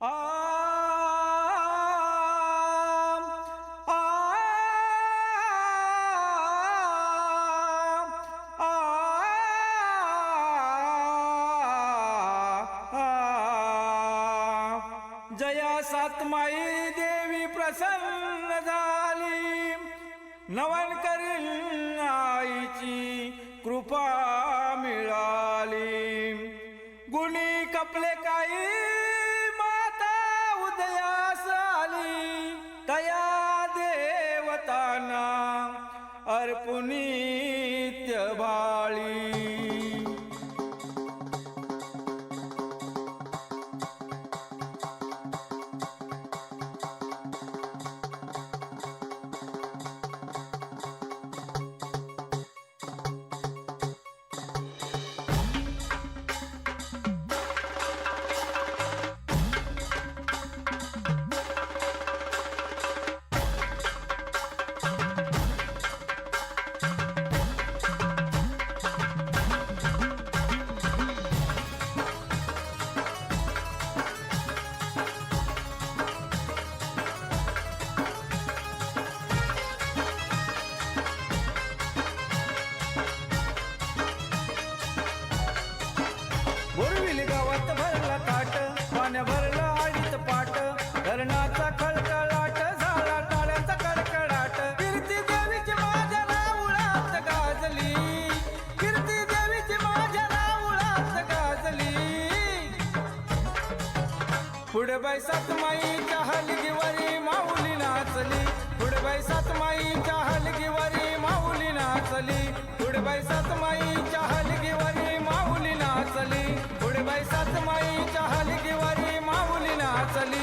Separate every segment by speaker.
Speaker 1: आ आ जया सातमाई देवी प्रसन्न झाली, नवन करील आईची कृपा मिळाली। गुणी कपले काही माता उदयास आली, तया देवतांना अर्पुनित्य भाळी। बोरविली गावात भरला ताट, पाण्या भरला आडीत पाट, धरणाचा खळखळाट झाला टाळ्यांचा कडकडाट। कीर्ती देवीची माझ्या राऊळात गाजली, कीर्ती देवीची माझ्या राऊळात गाजली। पुढे बाई सातमाईच्या हलगीवरी माऊली नाचली, पुढे बाई सातमाईच्या हलगीवरी माऊली नाचली, पुढे बाई सातमाईच्या हलगीवरी माऊली नाचली, पुढे बाई सातमाईच्या हलगीवरी माऊली नाचली।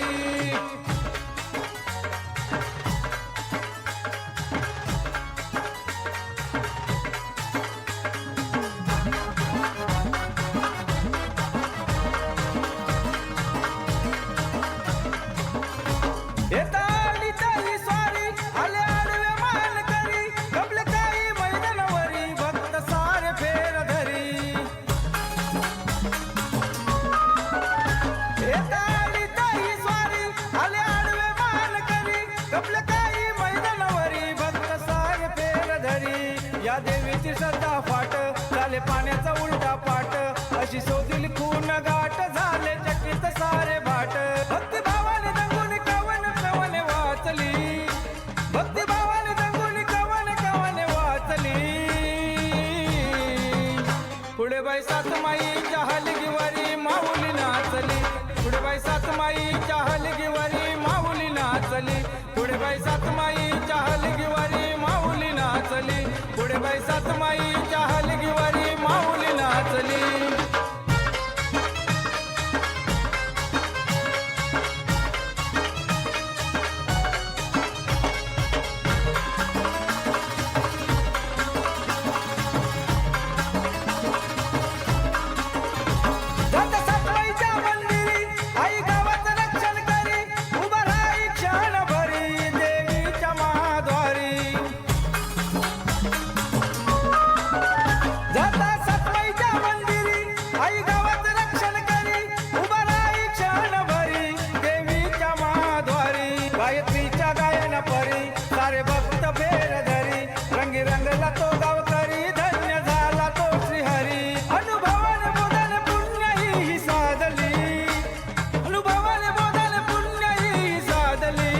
Speaker 1: या देवीची श्रद्धा फाट, झाले पाण्याचा उलटा पाट, अशी शोधिल खून गाठ, झाले चकित सारे भाट। भक्तिभावाने दंगून कवन कवन वाचली, भक्तिभावाने दंगून कवन कवन वाचली। पुढे बाई सातमाईच्या हलगीवरी माऊली नाचली, पुढे बाई सातमाईच्या हलगीवरी माऊली नाचली, पुढे बाई सातमाईच्या हलगीवरी माऊली नाचली, पुढे बाई सातमाईच्या हलगीवरी माऊली नाचली। गायत्रीच्या गायना परी सारे भक्त फेर धरी, रंगी रंगला तो गावकरी, धन्य झाला तो श्रीहरी। अनुभवाने बोधन पुण्य ही साधली, अनुभवाने बोधन पुण्य ही साधली।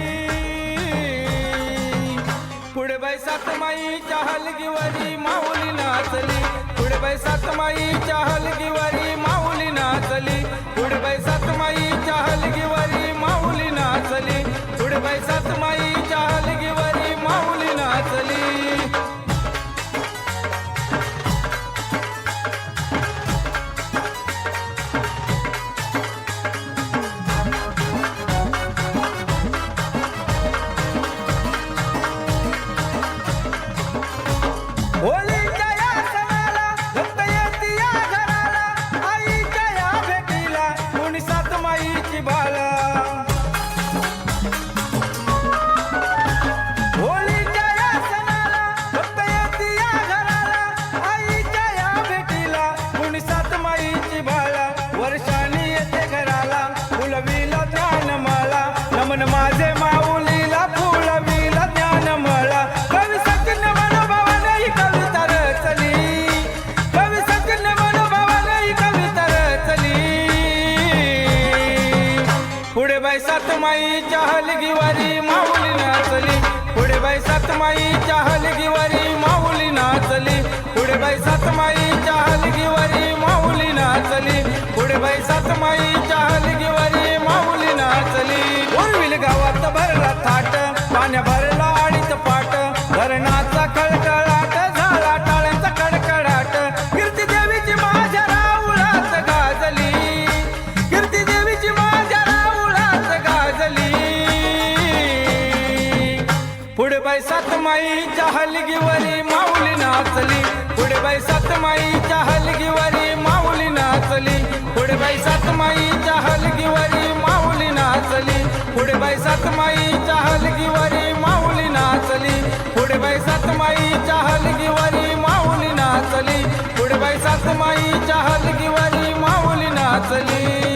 Speaker 1: पुढे बाई सातमाईच्या हलगीवरी माऊली नाचली, पुढे बाई सातमाईच्या हलगीवरी माऊली नाचली, पुढे बाई सातमाईच्या हलगीवरी माऊली नाचली, पुढे बाई सातमाईच्या हलगीवरी माऊली नाचली। होळीच्या या सणाला भक्त येती या घराला, आईच्या या भेटीला कोणी सातमाईची बाला। वर्षानी येते घराला, फुलविला बाई सातमाईच्या हलगीवारी माऊली नाचली, पुढे बाई सातमाईच्या हलगीवारी माऊली नाचली, पुढे बाई सातमाईच्या हलगीवारी माऊली नाचली, पुढे बाई सातमाईच्या हलगीवारी माऊली नाचली. उर्विल गावात भरला थाट, पाण्या भरला अडीच पाट, धरणाचा खळखळाट झाला टाळ्यांचा कडकडाट. कीर्ती देवीची माझ्या राऊळात गाजली, कीर्ती देवीची माझ्या राऊळात गाजली. पुढे बाई सातमाईच्या हलगीवारी माऊली नाचली, पुढे बाई सातमाईच्या हलगीवारी माऊली नाचली, पुढे बाई सातमाईच्या हलगीवारी माऊली नाचली, पुढे बाई सातमाईच्या हलगीवारी माऊली नाचली, पुढे बाई सातमाईच्या हलगीवारी माऊली नाचली, पुढे बाई सातमाईच्या हलगीवारी माऊली नाचली.